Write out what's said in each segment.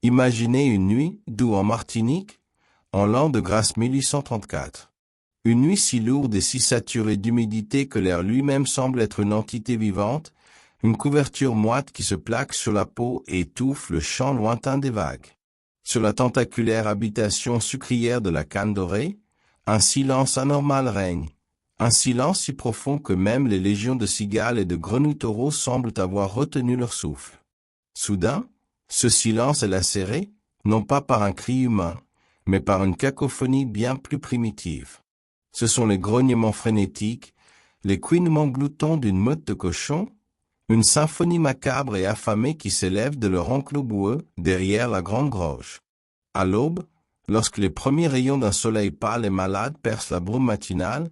Imaginez une nuit, d'où en Martinique, en l'an de grâce 1834. Une nuit si lourde et si saturée d'humidité que l'air lui-même semble être une entité vivante, une couverture moite qui se plaque sur la peau et étouffe le chant lointain des vagues. Sur la tentaculaire habitation sucrière de la Canne Dorée, un silence anormal règne. Un silence si profond que même les légions de cigales et de grenouilles taureaux semblent avoir retenu leur souffle. Soudain, ce silence est lacéré, non pas par un cri humain, mais par une cacophonie bien plus primitive. Ce sont les grognements frénétiques, les couinements gloutons d'une meute de cochons, une symphonie macabre et affamée qui s'élève de leur enclos boueux derrière la grande grange. À l'aube, lorsque les premiers rayons d'un soleil pâle et malade percent la brume matinale,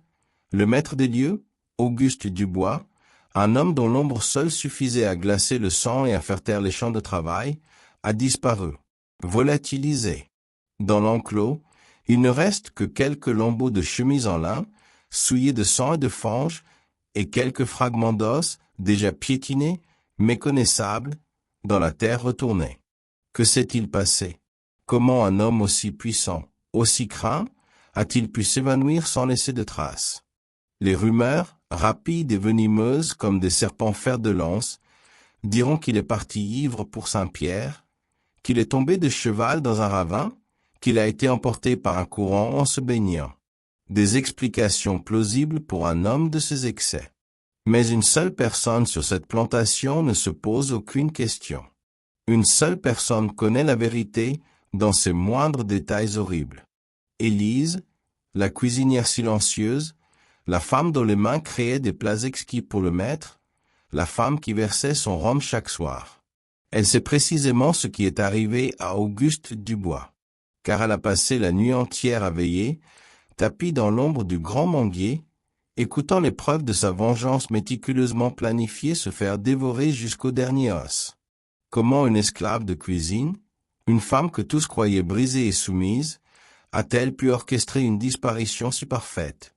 le maître des lieux, Auguste Dubois, un homme dont l'ombre seule suffisait à glacer le sang et à faire taire les champs de travail, a disparu, volatilisé. Dans l'enclos, il ne reste que quelques lambeaux de chemise en lin, souillés de sang et de fange, et quelques fragments d'os, déjà piétinés, méconnaissables, dans la terre retournée. Que s'est-il passé? Comment un homme aussi puissant, aussi craint, a-t-il pu s'évanouir sans laisser de traces? Les rumeurs, rapides et venimeuses comme des serpents fers de lance, diront qu'il est parti ivre pour Saint-Pierre, qu'il est tombé de cheval dans un ravin, qu'il a été emporté par un courant en se baignant. Des explications plausibles pour un homme de ses excès. Mais une seule personne sur cette plantation ne se pose aucune question. Une seule personne connaît la vérité dans ses moindres détails horribles. Élise, la cuisinière silencieuse, la femme dont les mains créaient des plats exquis pour le maître, la femme qui versait son rhum chaque soir. Elle sait précisément ce qui est arrivé à Auguste Dubois, car elle a passé la nuit entière à veiller, tapie dans l'ombre du grand manguier, écoutant les preuves de sa vengeance méticuleusement planifiée se faire dévorer jusqu'au dernier os. Comment une esclave de cuisine, une femme que tous croyaient brisée et soumise, a-t-elle pu orchestrer une disparition si parfaite?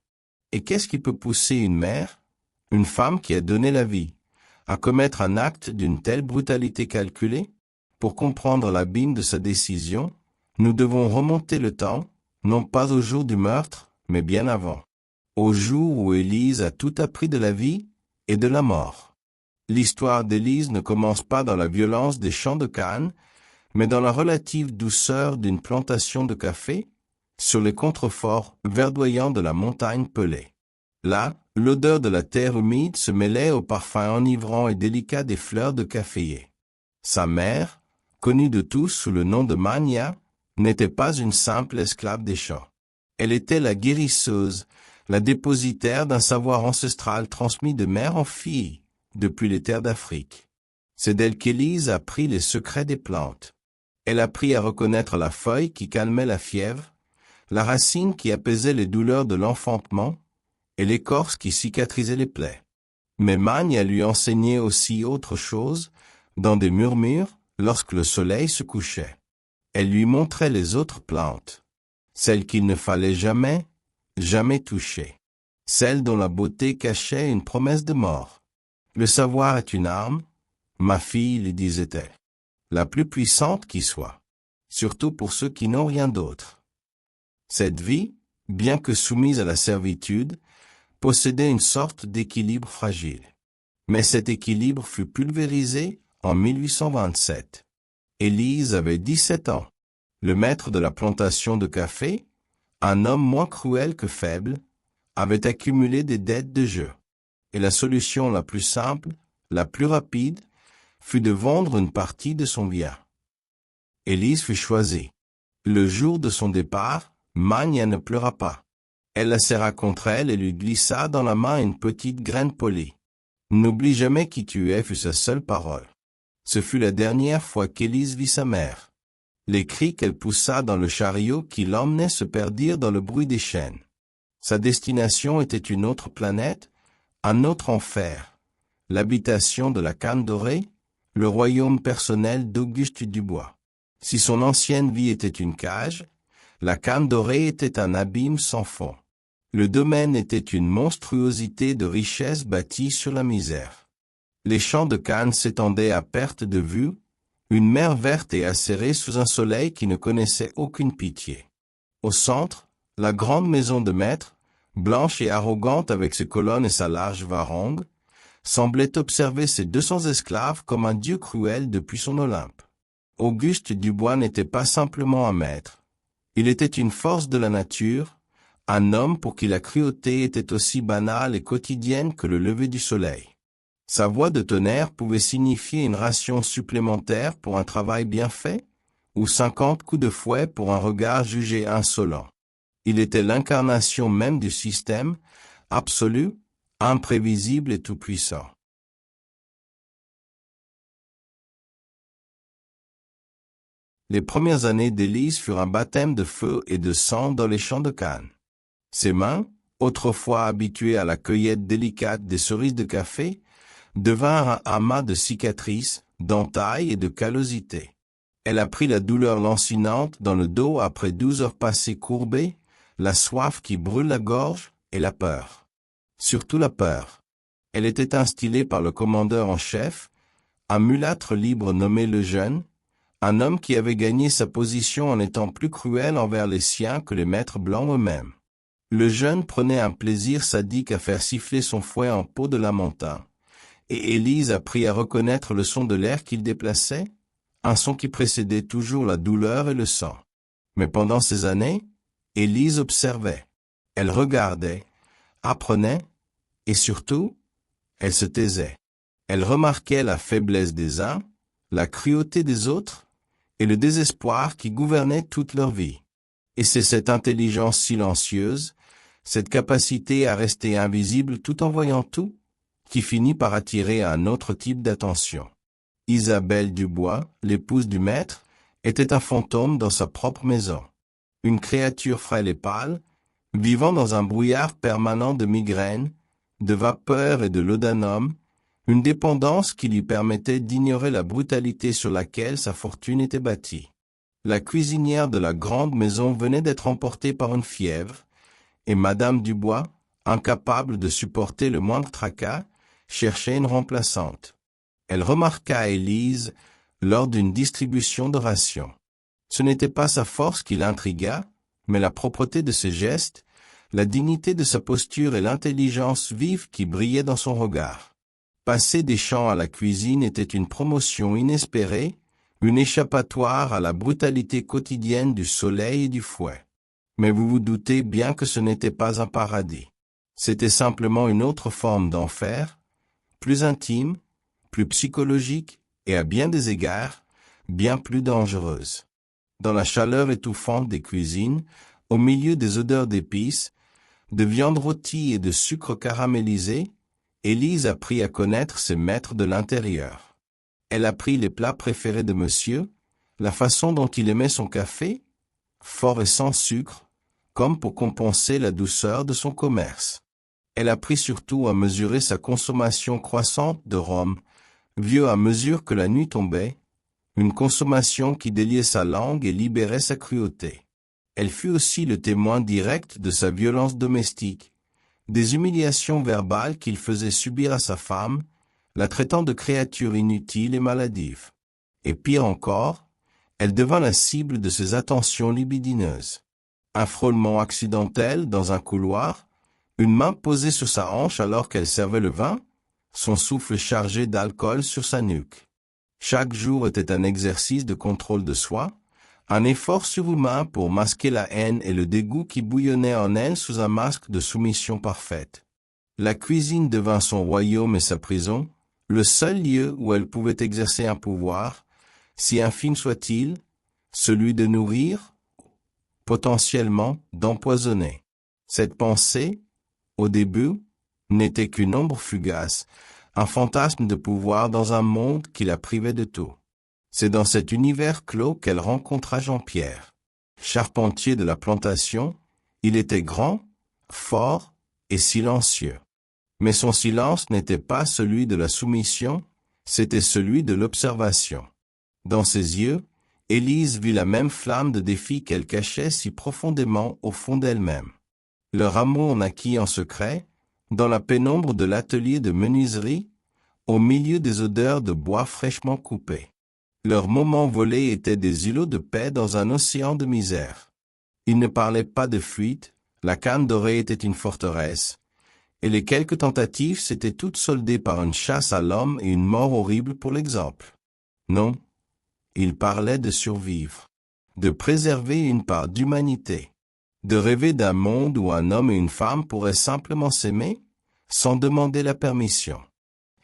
Et qu'est-ce qui peut pousser une mère, une femme qui a donné la vie, à commettre un acte d'une telle brutalité calculée? Pour comprendre l'abîme de sa décision, nous devons remonter le temps, non pas au jour du meurtre, mais bien avant. Au jour où Élise a tout appris de la vie et de la mort. L'histoire d'Élise ne commence pas dans la violence des champs de canne, mais dans la relative douceur d'une plantation de café, sur les contreforts verdoyants de la montagne pelée. Là, l'odeur de la terre humide se mêlait au parfum enivrant et délicat des fleurs de caféier. Sa mère, connue de tous sous le nom de Mania, n'était pas une simple esclave des champs. Elle était la guérisseuse, la dépositaire d'un savoir ancestral transmis de mère en fille, depuis les terres d'Afrique. C'est d'elle qu'Élise apprit les secrets des plantes. Elle apprit à reconnaître la feuille qui calmait la fièvre, la racine qui apaisait les douleurs de l'enfantement, et l'écorce qui cicatrisait les plaies. Mais Mania lui enseignait aussi autre chose, dans des murmures, lorsque le soleil se couchait. Elle lui montrait les autres plantes, celles qu'il ne fallait jamais, jamais toucher, celles dont la beauté cachait une promesse de mort. Le savoir est une arme, ma fille, lui disait-elle, la plus puissante qui soit, surtout pour ceux qui n'ont rien d'autre. Cette vie, bien que soumise à la servitude, possédait une sorte d'équilibre fragile. Mais cet équilibre fut pulvérisé en 1827. Élise avait 17 ans. Le maître de la plantation de café, un homme moins cruel que faible, avait accumulé des dettes de jeu. Et la solution la plus simple, la plus rapide, fut de vendre une partie de son bien. Élise fut choisie. Le jour de son départ, Mania ne pleura pas. Elle la serra contre elle et lui glissa dans la main une petite graine polie. « N'oublie jamais qui tu es » fut sa seule parole. Ce fut la dernière fois qu'Élise vit sa mère. Les cris qu'elle poussa dans le chariot qui l'emmenait se perdirent dans le bruit des chaînes. Sa destination était une autre planète, un autre enfer, l'habitation de la Canne Dorée, le royaume personnel d'Auguste Dubois. Si son ancienne vie était une cage, la Canne Dorée était un abîme sans fond. Le domaine était une monstruosité de richesse bâtie sur la misère. Les champs de canne s'étendaient à perte de vue, Une mer verte et acérée sous un soleil qui ne connaissait aucune pitié. Au centre, la grande maison de maître, blanche et arrogante avec ses colonnes et sa large varangue, semblait observer ses 200 esclaves comme un dieu cruel depuis son Olympe. Auguste Dubois n'était pas simplement un maître. Il était une force de la nature, un homme pour qui la cruauté était aussi banale et quotidienne que le lever du soleil. Sa voix de tonnerre pouvait signifier une ration supplémentaire pour un travail bien fait, ou 50 coups de fouet pour un regard jugé insolent. Il était l'incarnation même du système, absolu, imprévisible et tout-puissant. Les premières années d'Élise furent un baptême de feu et de sang dans les champs de Cannes. Ses mains, autrefois habituées à la cueillette délicate des cerises de café, devinrent un amas de cicatrices, d'entailles et de callosités. Elle apprit la douleur lancinante dans le dos après 12 heures passées courbées, la soif qui brûle la gorge et la peur. Surtout la peur. Elle était instillée par le commandeur en chef, un mulâtre libre nommé le Jeune, un homme qui avait gagné sa position en étant plus cruel envers les siens que les maîtres blancs eux-mêmes. Le Jeune prenait un plaisir sadique à faire siffler son fouet en peau de lamentin, et Élise apprit à reconnaître le son de l'air qu'il déplaçait, un son qui précédait toujours la douleur et le sang. Mais pendant ces années, Élise observait, elle regardait, apprenait, et surtout, elle se taisait. Elle remarquait la faiblesse des uns, la cruauté des autres, et le désespoir qui gouvernait toute leur vie. Et c'est cette intelligence silencieuse, cette capacité à rester invisible tout en voyant tout, qui finit par attirer un autre type d'attention. Isabelle Dubois, l'épouse du maître, était un fantôme dans sa propre maison. Une créature frêle et pâle, vivant dans un brouillard permanent de migraines, de vapeur et de laudanum, une dépendance qui lui permettait d'ignorer la brutalité sur laquelle sa fortune était bâtie. La cuisinière de la grande maison venait d'être emportée par une fièvre, et Madame Dubois, incapable de supporter le moindre tracas, cherchait une remplaçante. Elle remarqua Élise lors d'une distribution de rations. Ce n'était pas sa force qui l'intrigua, mais la propreté de ses gestes, la dignité de sa posture et l'intelligence vive qui brillait dans son regard. Passer des champs à la cuisine était une promotion inespérée, une échappatoire à la brutalité quotidienne du soleil et du fouet. Mais vous vous doutez bien que ce n'était pas un paradis. C'était simplement une autre forme d'enfer, plus intime, plus psychologique et à bien des égards, bien plus dangereuse. Dans la chaleur étouffante des cuisines, au milieu des odeurs d'épices, de viande rôtie et de sucre caramélisé, Élise apprit à connaître ses maîtres de l'intérieur. Elle apprit les plats préférés de monsieur, la façon dont il aimait son café, fort et sans sucre, comme pour compenser la douceur de son commerce. Elle apprit surtout à mesurer sa consommation croissante de rhum, vieux à mesure que la nuit tombait, une consommation qui déliait sa langue et libérait sa cruauté. Elle fut aussi le témoin direct de sa violence domestique, des humiliations verbales qu'il faisait subir à sa femme, la traitant de créature inutile et maladive. Et pire encore, elle devint la cible de ses attentions libidineuses. Un frôlement accidentel dans un couloir, une main posée sur sa hanche alors qu'elle servait le vin, son souffle chargé d'alcool sur sa nuque. Chaque jour était un exercice de contrôle de soi, un effort surhumain pour masquer la haine et le dégoût qui bouillonnait en elle sous un masque de soumission parfaite. La cuisine devint son royaume et sa prison, le seul lieu où elle pouvait exercer un pouvoir, si infime soit-il, celui de nourrir, potentiellement d'empoisonner. Cette pensée, au début, n'était qu'une ombre fugace, un fantasme de pouvoir dans un monde qui la privait de tout. C'est dans cet univers clos qu'elle rencontra Jean-Pierre. Charpentier de la plantation, il était grand, fort et silencieux. Mais son silence n'était pas celui de la soumission, c'était celui de l'observation. Dans ses yeux, Élise vit la même flamme de défi qu'elle cachait si profondément au fond d'elle-même. Leur amour naquit en secret, dans la pénombre de l'atelier de menuiserie, au milieu des odeurs de bois fraîchement coupé. Leurs moments volés étaient des îlots de paix dans un océan de misère. Ils ne parlaient pas de fuite, la canne dorée était une forteresse, et les quelques tentatives s'étaient toutes soldées par une chasse à l'homme et une mort horrible pour l'exemple. Non, ils parlaient de survivre, de préserver une part d'humanité, de rêver d'un monde où un homme et une femme pourraient simplement s'aimer, sans demander la permission.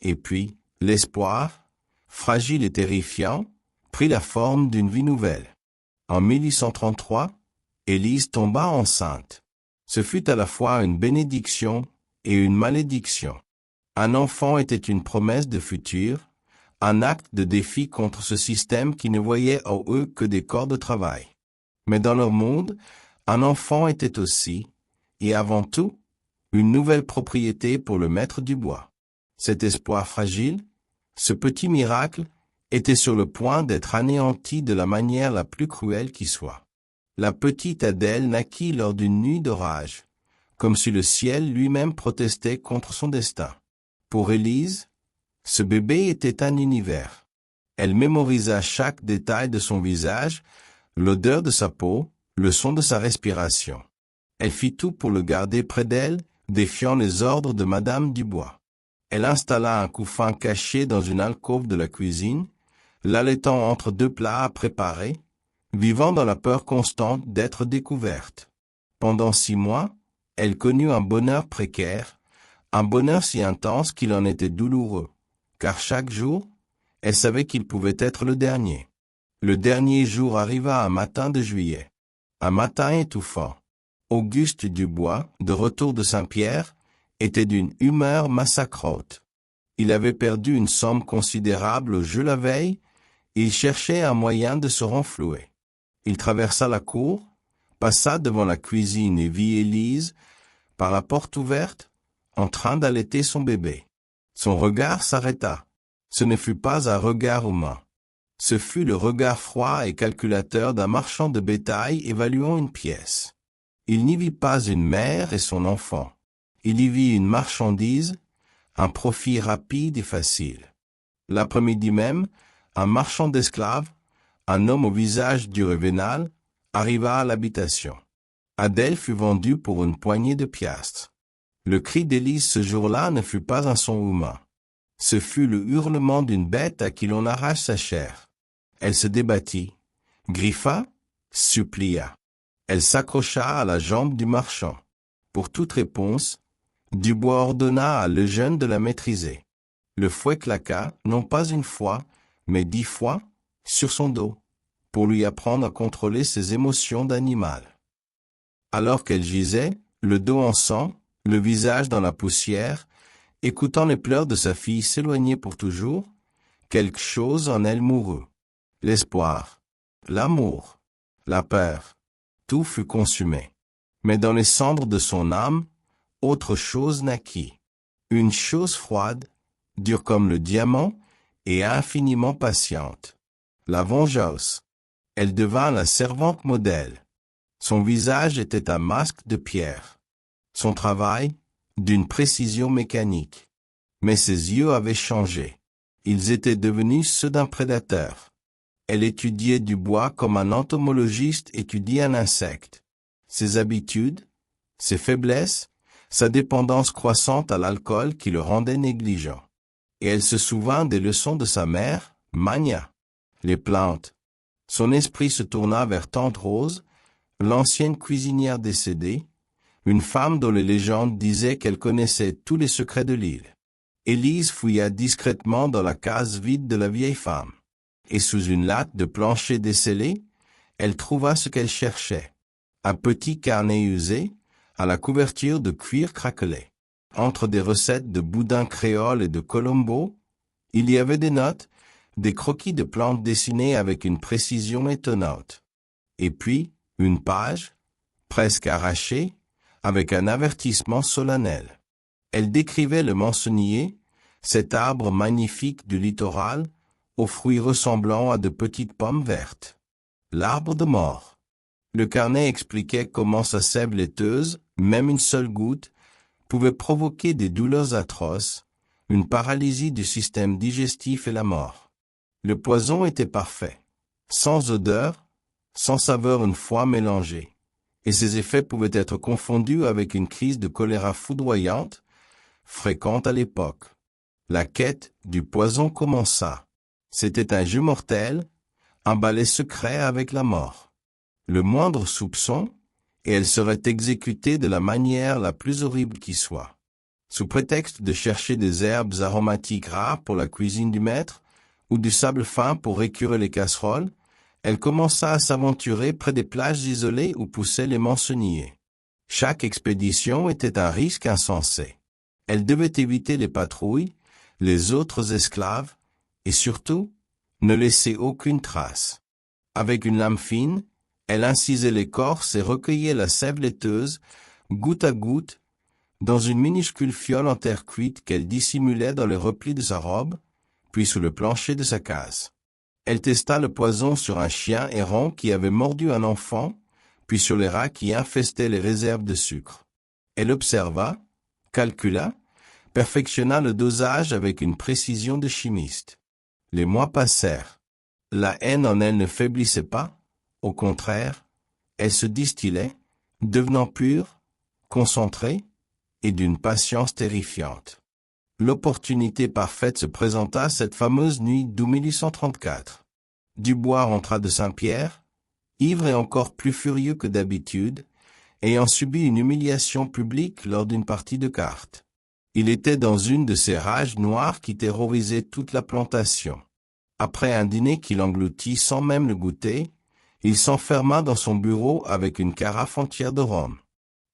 Et puis, l'espoir, fragile et terrifiant, prit la forme d'une vie nouvelle. En 1833, Élise tomba enceinte. Ce fut à la fois une bénédiction et une malédiction. Un enfant était une promesse de futur, un acte de défi contre ce système qui ne voyait en eux que des corps de travail. Mais dans leur monde, un enfant était aussi, et avant tout, une nouvelle propriété pour le maître du bois. Cet espoir fragile, ce petit miracle, était sur le point d'être anéanti de la manière la plus cruelle qui soit. La petite Adèle naquit lors d'une nuit d'orage, comme si le ciel lui-même protestait contre son destin. Pour Élise, ce bébé était un univers. Elle mémorisa chaque détail de son visage, l'odeur de sa peau, le son de sa respiration. Elle fit tout pour le garder près d'elle, défiant les ordres de Madame Dubois. Elle installa un couffin caché dans une alcôve de la cuisine, l'allaitant entre deux plats à préparer, vivant dans la peur constante d'être découverte. Pendant 6 mois, elle connut un bonheur précaire, un bonheur si intense qu'il en était douloureux, car chaque jour, elle savait qu'il pouvait être le dernier. Le dernier jour arriva un matin de juillet. Un matin étouffant. Auguste Dubois, de retour de Saint-Pierre, était d'une humeur massacrante. Il avait perdu une somme considérable au jeu la veille, et il cherchait un moyen de se renflouer. Il traversa la cour, passa devant la cuisine et vit Élise, par la porte ouverte, en train d'allaiter son bébé. Son regard s'arrêta. Ce ne fut pas un regard humain. Ce fut le regard froid et calculateur d'un marchand de bétail évaluant une pièce. Il n'y vit pas une mère et son enfant. Il y vit une marchandise, un profit rapide et facile. L'après-midi même, un marchand d'esclaves, un homme au visage dur et vénal, arriva à l'habitation. Adèle fut vendue pour une poignée de piastres. Le cri d'Élise ce jour-là ne fut pas un son humain. Ce fut le hurlement d'une bête à qui l'on arrache sa chair. Elle se débattit, griffa, supplia. Elle s'accrocha à la jambe du marchand. Pour toute réponse, Dubois ordonna à le jeune de la maîtriser. Le fouet claqua, non pas une fois, mais 10 fois, sur son dos, pour lui apprendre à contrôler ses émotions d'animal. Alors qu'elle gisait, le dos en sang, le visage dans la poussière, écoutant les pleurs de sa fille s'éloigner pour toujours, quelque chose en elle mourut. L'espoir, l'amour, la peur, tout fut consumé. Mais dans les cendres de son âme, autre chose naquit. Une chose froide, dure comme le diamant, et infiniment patiente. La vengeance. Elle devint la servante modèle. Son visage était un masque de pierre. Son travail, d'une précision mécanique. Mais ses yeux avaient changé. Ils étaient devenus ceux d'un prédateur. Elle étudiait Dubois comme un entomologiste étudie un insecte. Ses habitudes, ses faiblesses, sa dépendance croissante à l'alcool qui le rendait négligent. Et elle se souvint des leçons de sa mère, Magna. Les plantes. Son esprit se tourna vers Tante Rose, l'ancienne cuisinière décédée, une femme dont les légendes disaient qu'elle connaissait tous les secrets de l'île. Élise fouilla discrètement dans la case vide de la vieille femme. Et sous une latte de plancher décellé, elle trouva ce qu'elle cherchait. Un petit carnet usé, à la couverture de cuir craquelé. Entre des recettes de boudin créole et de colombo, il y avait des notes, des croquis de plantes dessinées avec une précision étonnante. Et puis, une page, presque arrachée, avec un avertissement solennel. Elle décrivait le mançonnier, cet arbre magnifique du littoral, aux fruits ressemblant à de petites pommes vertes. L'arbre de mort. Le carnet expliquait comment sa sève laiteuse, même une seule goutte, pouvait provoquer des douleurs atroces, une paralysie du système digestif et la mort. Le poison était parfait. Sans odeur, sans saveur une fois mélangée. Et ses effets pouvaient être confondus avec une crise de choléra foudroyante, fréquente à l'époque. La quête du poison commença. C'était un jeu mortel, un balai secret avec la mort. Le moindre soupçon, et elle serait exécutée de la manière la plus horrible qui soit. Sous prétexte de chercher des herbes aromatiques rares pour la cuisine du maître, ou du sable fin pour récurer les casseroles, elle commença à s'aventurer près des plages isolées où poussaient les mançonniers. Chaque expédition était un risque insensé. Elle devait éviter les patrouilles, les autres esclaves, et surtout, ne laisser aucune trace. Avec une lame fine, elle incisait l'écorce et recueillait la sève laiteuse, goutte à goutte, dans une minuscule fiole en terre cuite qu'elle dissimulait dans les replis de sa robe, puis sous le plancher de sa case. Elle testa le poison sur un chien errant qui avait mordu un enfant, puis sur les rats qui infestaient les réserves de sucre. Elle observa, calcula, perfectionna le dosage avec une précision de chimiste. Les mois passèrent. La haine en elle ne faiblissait pas, au contraire, elle se distillait, devenant pure, concentrée, et d'une patience terrifiante. L'opportunité parfaite se présenta cette fameuse nuit d'août 1834. Dubois rentra de Saint-Pierre, ivre et encore plus furieux que d'habitude, ayant subi une humiliation publique lors d'une partie de cartes. Il était dans une de ces rages noires qui terrorisaient toute la plantation. Après un dîner qu'il engloutit sans même le goûter, il s'enferma dans son bureau avec une carafe entière de rhum.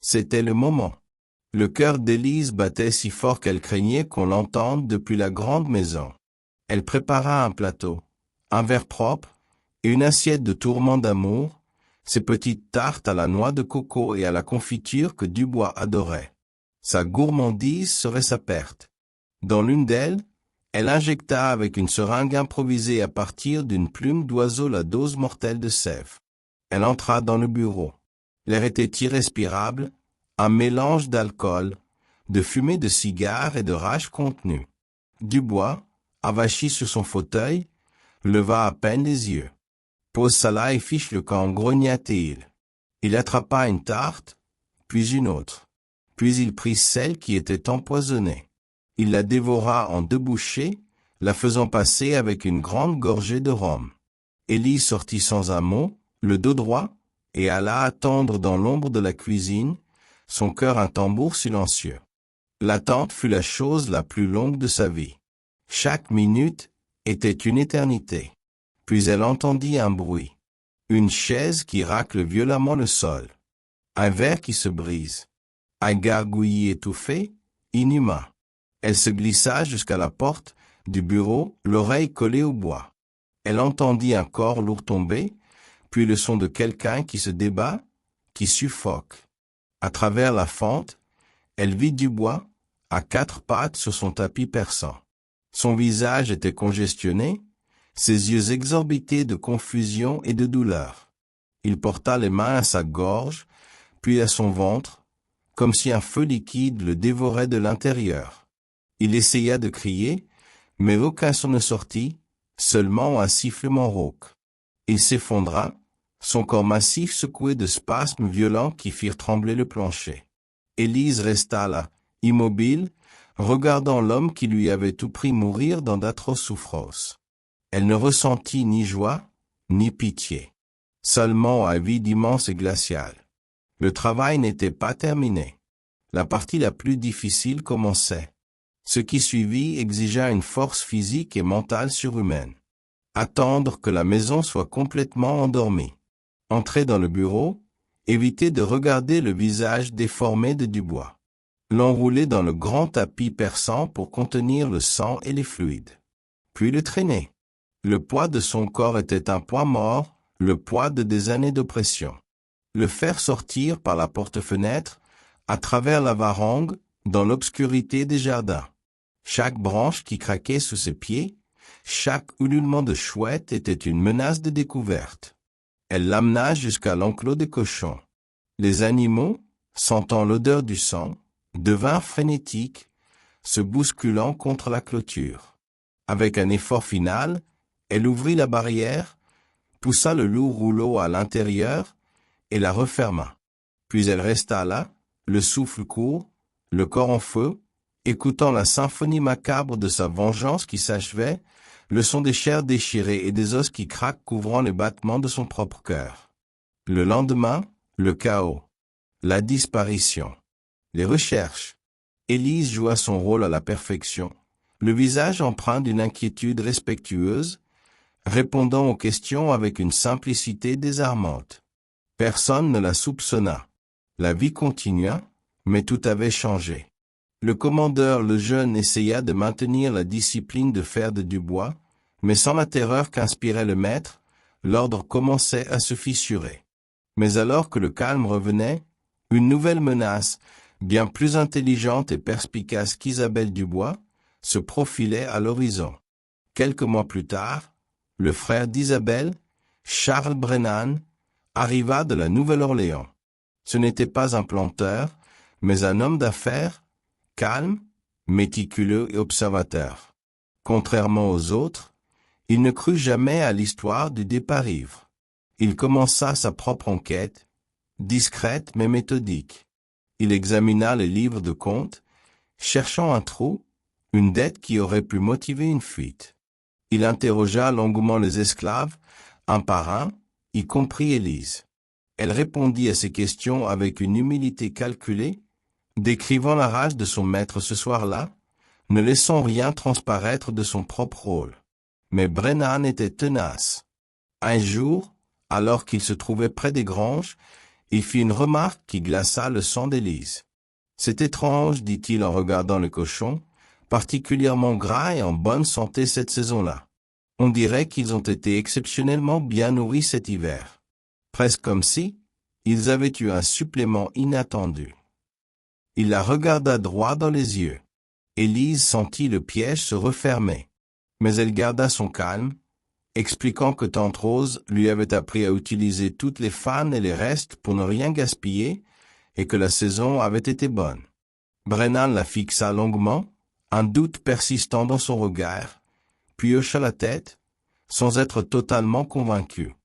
C'était le moment. Le cœur d'Élise battait si fort qu'elle craignait qu'on l'entende depuis la grande maison. Elle prépara un plateau, un verre propre et une assiette de tourments d'amour, ces petites tartes à la noix de coco et à la confiture que Dubois adorait. Sa gourmandise serait sa perte. Dans l'une d'elles, elle injecta avec une seringue improvisée à partir d'une plume d'oiseau la dose mortelle de sève. Elle entra dans le bureau. L'air était irrespirable, un mélange d'alcool, de fumée de cigare et de rage contenue. Dubois, avachi sur son fauteuil, leva à peine les yeux. Pose là et fiche le camp, grogna-t-il. Il attrapa une tarte, puis une autre. Puis il prit celle qui était empoisonnée. Il la dévora en 2 bouchées, la faisant passer avec une grande gorgée de rhum. Élise sortit sans un mot, le dos droit, et alla attendre dans l'ombre de la cuisine, son cœur un tambour silencieux. L'attente fut la chose la plus longue de sa vie. Chaque minute était une éternité. Puis elle entendit un bruit. Une chaise qui racle violemment le sol. Un verre qui se brise. Un gargouillis étouffé, inhumain. Elle se glissa jusqu'à la porte du bureau, l'oreille collée au bois. Elle entendit un corps lourd tomber, puis le son de quelqu'un qui se débat, qui suffoque. À travers la fente, elle vit Dubois, à 4 pattes sur son tapis perçant. Son visage était congestionné, ses yeux exorbités de confusion et de douleur. Il porta les mains à sa gorge, puis à son ventre, comme si un feu liquide le dévorait de l'intérieur. Il essaya de crier, mais aucun son ne sortit, seulement un sifflement rauque. Il s'effondra, son corps massif secoué de spasmes violents qui firent trembler le plancher. Élise resta là, immobile, regardant l'homme qui lui avait tout pris mourir dans d'atroces souffrances. Elle ne ressentit ni joie, ni pitié. Seulement un vide immense et glacial. Le travail n'était pas terminé. La partie la plus difficile commençait. Ce qui suivit exigea une force physique et mentale surhumaine. Attendre que la maison soit complètement endormie. Entrer dans le bureau, éviter de regarder le visage déformé de Dubois. L'enrouler dans le grand tapis perçant pour contenir le sang et les fluides. Puis le traîner. Le poids de son corps était un poids mort, le poids de des années d'oppression. Le faire sortir par la porte-fenêtre, à travers la varangue, dans l'obscurité des jardins. Chaque branche qui craquait sous ses pieds, chaque ululement de chouette était une menace de découverte. Elle l'amena jusqu'à l'enclos des cochons. Les animaux, sentant l'odeur du sang, devinrent frénétiques, se bousculant contre la clôture. Avec un effort final, Elle ouvrit la barrière, poussa le lourd rouleau à l'intérieur, et la referma. Puis elle resta là, le souffle court, le corps en feu, écoutant la symphonie macabre de sa vengeance qui s'achevait, le son des chairs déchirées et des os qui craquent couvrant les battements de son propre cœur. Le lendemain, le chaos. La disparition. Les recherches. Élise joua son rôle à la perfection, le visage empreint d'une inquiétude respectueuse, répondant aux questions avec une simplicité désarmante. Personne ne la soupçonna. La vie continua, mais tout avait changé. Le commandeur le jeune essaya de maintenir la discipline de faire de Dubois, mais sans la terreur qu'inspirait le maître, l'ordre commençait à se fissurer. Mais alors que le calme revenait, une nouvelle menace, bien plus intelligente et perspicace qu'Isabelle Dubois, se profilait à l'horizon. Quelques mois plus tard, le frère d'Isabelle, Charles Brennan, arriva de la Nouvelle-Orléans. Ce n'était pas un planteur, mais un homme d'affaires, calme, méticuleux et observateur. Contrairement aux autres, il ne crut jamais à l'histoire du départ ivre. Il commença sa propre enquête, discrète mais méthodique. Il examina les livres de comptes, cherchant un trou, une dette qui aurait pu motiver une fuite. Il interrogea longuement les esclaves, un par un, y compris Élise. Elle répondit à ses questions avec une humilité calculée, décrivant la rage de son maître ce soir-là, ne laissant rien transparaître de son propre rôle. Mais Brennan était tenace. Un jour, alors qu'il se trouvait près des granges, il fit une remarque qui glaça le sang d'Élise. « C'est étrange, dit-il en regardant le cochon, particulièrement gras et en bonne santé cette saison-là. On dirait qu'ils ont été exceptionnellement bien nourris cet hiver. Presque comme si ils avaient eu un supplément inattendu. » Il la regarda droit dans les yeux. Élise sentit le piège se refermer. Mais elle garda son calme, expliquant que tante Rose lui avait appris à utiliser toutes les fanes et les restes pour ne rien gaspiller, et que la saison avait été bonne. Brennan la fixa longuement, un doute persistant dans son regard, puis hocha la tête, sans être totalement convaincu.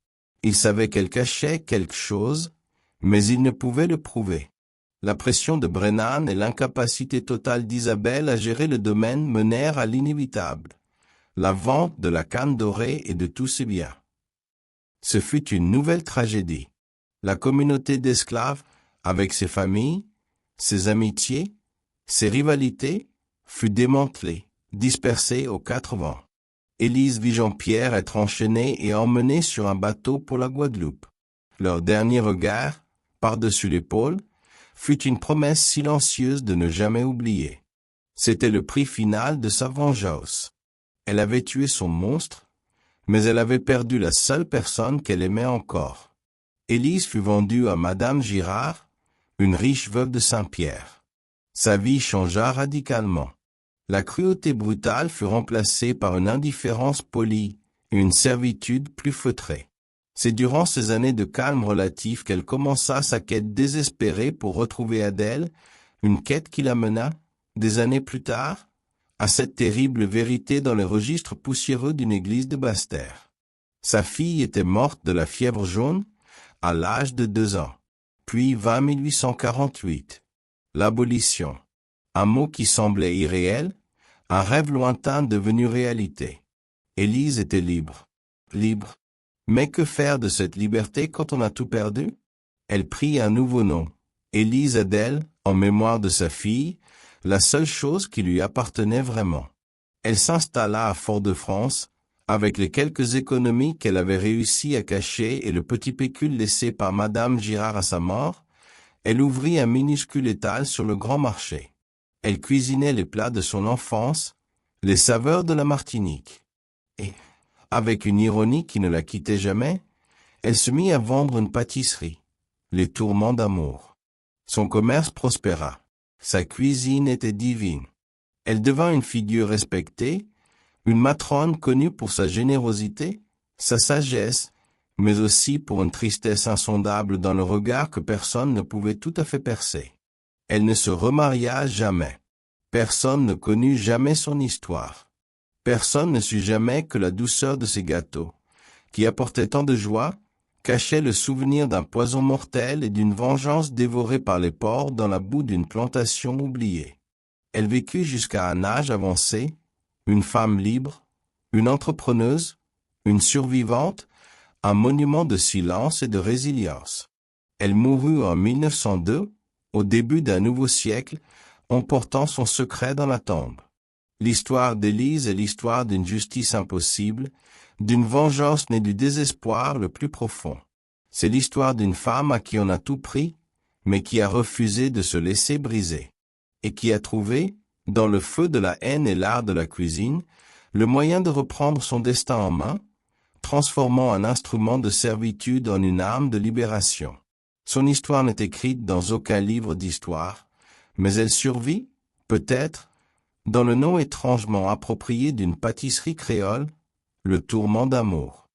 Il savait qu'elle cachait quelque chose, mais il ne pouvait le prouver. La pression de Brennan et l'incapacité totale d'Isabelle à gérer le domaine menèrent à l'inévitable. La vente de la canne dorée et de tous ses biens. Ce fut une nouvelle tragédie. La communauté d'esclaves, avec ses familles, ses amitiés, ses rivalités, fut démantelée, dispersée aux quatre vents. Élise vit Jean-Pierre être enchaîné et emmené sur un bateau pour la Guadeloupe. Leur dernier regard, par-dessus l'épaule, fut une promesse silencieuse de ne jamais oublier. C'était le prix final de sa vengeance. Elle avait tué son monstre, mais elle avait perdu la seule personne qu'elle aimait encore. Élise fut vendue à Madame Girard, une riche veuve de Saint-Pierre. Sa vie changea radicalement. La cruauté brutale fut remplacée par une indifférence polie et une servitude plus feutrée. C'est durant ces années de calme relatif qu'elle commença sa quête désespérée pour retrouver Adèle, une quête qui l'amena, des années plus tard, à cette terrible vérité dans les registres poussiéreux d'une église de Basse-Terre. Sa fille était morte de la fièvre jaune, à l'âge de 2 ans. Puis vint 1848. L'abolition. Un mot qui semblait irréel, un rêve lointain devenu réalité. Élise était libre. Libre. Mais que faire de cette liberté quand on a tout perdu? Elle prit un nouveau nom, Élise Adèle, en mémoire de sa fille, la seule chose qui lui appartenait vraiment. Elle s'installa à Fort-de-France, avec les quelques économies qu'elle avait réussi à cacher et le petit pécule laissé par Madame Girard à sa mort, elle ouvrit un minuscule étal sur le grand marché. Elle cuisinait les plats de son enfance, les saveurs de la Martinique. Et, avec une ironie qui ne la quittait jamais, elle se mit à vendre une pâtisserie, les tourments d'amour. Son commerce prospéra. Sa cuisine était divine. Elle devint une figure respectée, une matrone connue pour sa générosité, sa sagesse, mais aussi pour une tristesse insondable dans le regard que personne ne pouvait tout à fait percer. Elle ne se remaria jamais. Personne ne connut jamais son histoire. Personne ne sut jamais que la douceur de ces gâteaux, qui apportaient tant de joie, cachait le souvenir d'un poison mortel et d'une vengeance dévorée par les porcs dans la boue d'une plantation oubliée. Elle vécut jusqu'à un âge avancé, une femme libre, une entrepreneuse, une survivante, un monument de silence et de résilience. Elle mourut en 1902, au début d'un nouveau siècle, emportant son secret dans la tombe. L'histoire d'Élise est l'histoire d'une justice impossible, d'une vengeance née du désespoir le plus profond. C'est l'histoire d'une femme à qui on a tout pris, mais qui a refusé de se laisser briser, et qui a trouvé, dans le feu de la haine et l'art de la cuisine, le moyen de reprendre son destin en main, transformant un instrument de servitude en une arme de libération. Son histoire n'est écrite dans aucun livre d'histoire, mais elle survit, peut-être, dans le nom étrangement approprié d'une pâtisserie créole, le tourment d'amour.